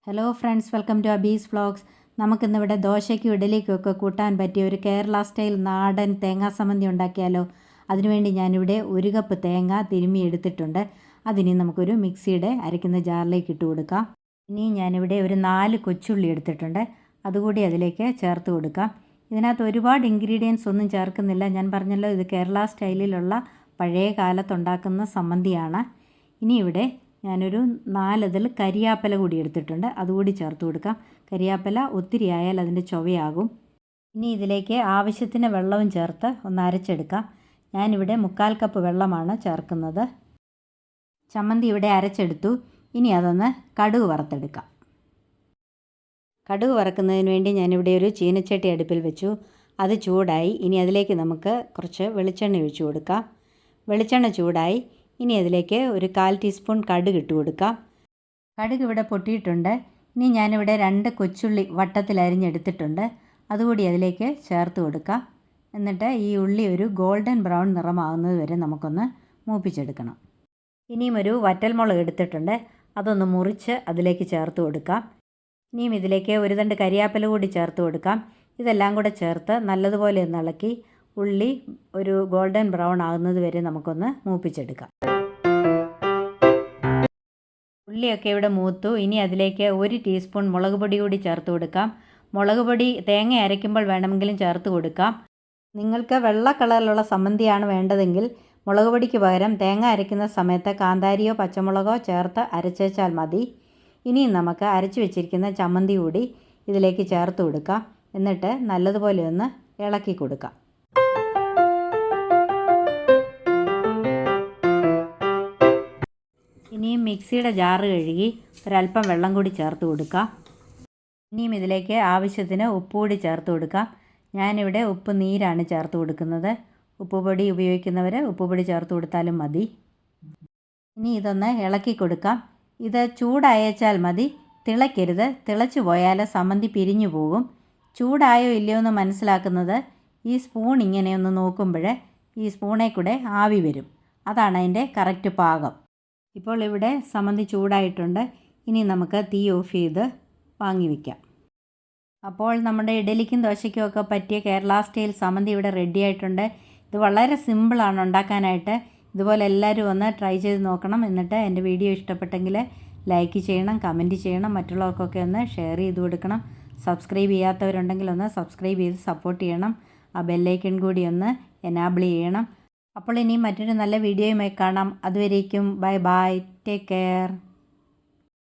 Hello friends, welcome to Abi's vlogs. നമുക്കിന്നിവിടെ ദോശയ്ക്കും ഇഡലിക്കുമൊക്കെ കൂട്ടാൻ പറ്റിയ ഒരു കേരള സ്റ്റൈൽ നാടൻ തേങ്ങാ ചമ്മന്തി ഉണ്ടാക്കിയാലോ. അതിനുവേണ്ടി ഞാനിവിടെ 1 കപ്പ് തേങ്ങ തിരുമ്മി എടുത്തിട്ടുണ്ട്. അതിനി നമുക്കൊരു മിക്സിയുടെ അരയ്ക്കുന്ന ജാറിലേക്ക് ഇട്ട് കൊടുക്കാം. ഇനി ഞാനിവിടെ ഒരു 4 കൊച്ചുള്ളി എടുത്തിട്ടുണ്ട്. അതുകൂടി അതിലേക്ക് ചേർത്ത് കൊടുക്കാം. ഇതിനകത്ത് ഒരുപാട് ഇൻഗ്രീഡിയൻസ് ഒന്നും ചേർക്കുന്നില്ല. ഞാൻ പറഞ്ഞല്ലോ, ഇത് കേരള സ്റ്റൈലിലുള്ള പഴയ കാലത്തുണ്ടാക്കുന്ന ചമ്മന്തിയാണ്. ഇനി ഇവിടെ ഞാനൊരു 4 ഇതിൽ കരിയാപ്പല കൂടി എടുത്തിട്ടുണ്ട്. അതുകൂടി ചേർത്ത് കൊടുക്കാം. കരിയാപ്പല ഒത്തിരി ആയാൽ അതിൻ്റെ ചുവയാകും. ഇനി ഇതിലേക്ക് ആവശ്യത്തിന് വെള്ളവും ചേർത്ത് ഒന്ന് അരച്ചെടുക്കാം. ഞാനിവിടെ 1/4 കപ്പ് വെള്ളമാണ് ചേർക്കുന്നത്. ചമ്മന്തി ഇവിടെ അരച്ചെടുത്തു. ഇനി അതൊന്ന് കടുക് വറുത്തെടുക്കാം. കടുക് വറക്കുന്നതിന് വേണ്ടി ഞാനിവിടെ ഒരു ചീനച്ചട്ടി അടുപ്പിൽ വെച്ചു. അത് ചൂടായി. ഇനി അതിലേക്ക് നമുക്ക് കുറച്ച് വെളിച്ചെണ്ണ ഒഴിച്ചു കൊടുക്കാം. വെളിച്ചെണ്ണ ചൂടായി. ഇനി അതിലേക്ക് ഒരു 1/4 ടീസ്പൂൺ കടുക് ഇട്ട് കൊടുക്കാം. കടുക് ഇവിടെ പൊട്ടിയിട്ടുണ്ട്. ഇനി ഞാനിവിടെ 2 കൊച്ചുള്ളി വട്ടത്തിൽ അരിഞ്ഞെടുത്തിട്ടുണ്ട്. അതുകൂടി അതിലേക്ക് ചേർത്ത് കൊടുക്കാം. എന്നിട്ട് ഈ ഉള്ളി ഒരു ഗോൾഡൻ ബ്രൗൺ നിറമാകുന്നത് വരെ നമുക്കൊന്ന് മൂപ്പിച്ചെടുക്കണം. ഇനിയും ഒരു വറ്റൽമുളക് എടുത്തിട്ടുണ്ട്. അതൊന്ന് മുറിച്ച് അതിലേക്ക് ചേർത്ത് കൊടുക്കാം. ഇനിയും ഇതിലേക്ക് ഒരു തണ്ട് കരിയാപ്പല കൂടി ചേർത്ത് കൊടുക്കാം. ഇതെല്ലാം കൂടെ ചേർത്ത് നല്ലതുപോലെ ഒന്ന് ഇളക്കി ഉള്ളി ഒരു ഗോൾഡൻ ബ്രൗൺ ആകുന്നത് വരെ നമുക്കൊന്ന് മൂപ്പിച്ചെടുക്കാം. ഉള്ളിയൊക്കെ ഇവിടെ മൂത്തു. ഇനി അതിലേക്ക് 1 ടീസ്പൂൺ മുളക് പൊടി കൂടി ചേർത്ത് കൊടുക്കാം. മുളക് പൊടി തേങ്ങ അരയ്ക്കുമ്പോൾ വേണമെങ്കിലും ചേർത്ത് കൊടുക്കാം. നിങ്ങൾക്ക് വെള്ള കളറിലുള്ള ചമ്മന്തിയാണ് വേണ്ടതെങ്കിൽ മുളക് പൊടിക്ക് പകരം തേങ്ങ അരയ്ക്കുന്ന സമയത്ത് കാന്താരിയോ പച്ചമുളകോ ചേർത്ത് അരച്ചേച്ചാൽ മതി. ഇനിയും നമുക്ക് അരച്ചു വെച്ചിരിക്കുന്ന ചമ്മന്തി കൂടി ഇതിലേക്ക് ചേർത്ത് കൊടുക്കാം. എന്നിട്ട് നല്ലതുപോലെ ഒന്ന് ഇളക്കി കൊടുക്കാം. ഇനിയും മിക്സിയുടെ ജാറ് കഴുകി ഒരല്പം വെള്ളം കൂടി ചേർത്ത് കൊടുക്കാം. ഇനിയും ഇതിലേക്ക് ആവശ്യത്തിന് ഉപ്പ് കൂടി ചേർത്ത് കൊടുക്കാം. ഞാനിവിടെ ഉപ്പ് നീരാണ് ചേർത്ത് കൊടുക്കുന്നത്. ഉപ്പുപൊടി ഉപയോഗിക്കുന്നവർ ഉപ്പുപൊടി ചേർത്ത് കൊടുത്താലും മതി. ഇനി ഇതൊന്ന് ഇളക്കി കൊടുക്കാം. ഇത് ചൂടായേച്ചാൽ മതി, തിളയ്ക്കരുത്. തിളച്ചു പോയാൽ ചമ്മന്തി പിരിഞ്ഞു പോകും. ചൂടായോ ഇല്ലയോ എന്ന് മനസ്സിലാക്കുന്നത് ഈ സ്പൂൺ ഇങ്ങനെയൊന്ന് നോക്കുമ്പോൾ ഈ സ്പൂണേ കൂടെ ആവി വരും. അതാണ് അതിൻ്റെ കറക്റ്റ് പാകം. ഇപ്പോൾ ഇവിടെ ചമ്മന്തി ചൂടായിട്ടുണ്ട്. ഇനി നമുക്ക് തീ ഓഫ് ചെയ്ത് വാങ്ങി വയ്ക്കാം. അപ്പോൾ നമ്മുടെ ഇഡലിക്കും ദോശയ്ക്കും ഒക്കെ പറ്റിയ കേരള സ്റ്റൈൽ ചമ്മന്തി ഇവിടെ റെഡി ആയിട്ടുണ്ട്. ഇത് വളരെ സിമ്പിളാണ് ഉണ്ടാക്കാനായിട്ട്. ഇതുപോലെ എല്ലാവരും ഒന്ന് ട്രൈ ചെയ്ത് നോക്കണം. എന്നിട്ട് എൻ്റെ വീഡിയോ ഇഷ്ടപ്പെട്ടെങ്കിൽ ലൈക്ക് ചെയ്യണം, കമൻറ്റ് ചെയ്യണം, മറ്റുള്ളവർക്കൊക്കെ ഒന്ന് ഷെയർ ചെയ്ത് കൊടുക്കണം. സബ്സ്ക്രൈബ് ചെയ്യാത്തവരുണ്ടെങ്കിൽ ഒന്ന് സബ്സ്ക്രൈബ് ചെയ്ത് സപ്പോർട്ട് ചെയ്യണം. ആ ബെല്ലൈക്കൺ കൂടി ഒന്ന് എനാബിൾ ചെയ്യണം. അപ്പോൾ ഇനി മറ്റൊരു നല്ല വീഡിയോയുമായി കാണാം. അതുവരേക്കും ബൈ ബൈ, ടേക്ക് കെയർ.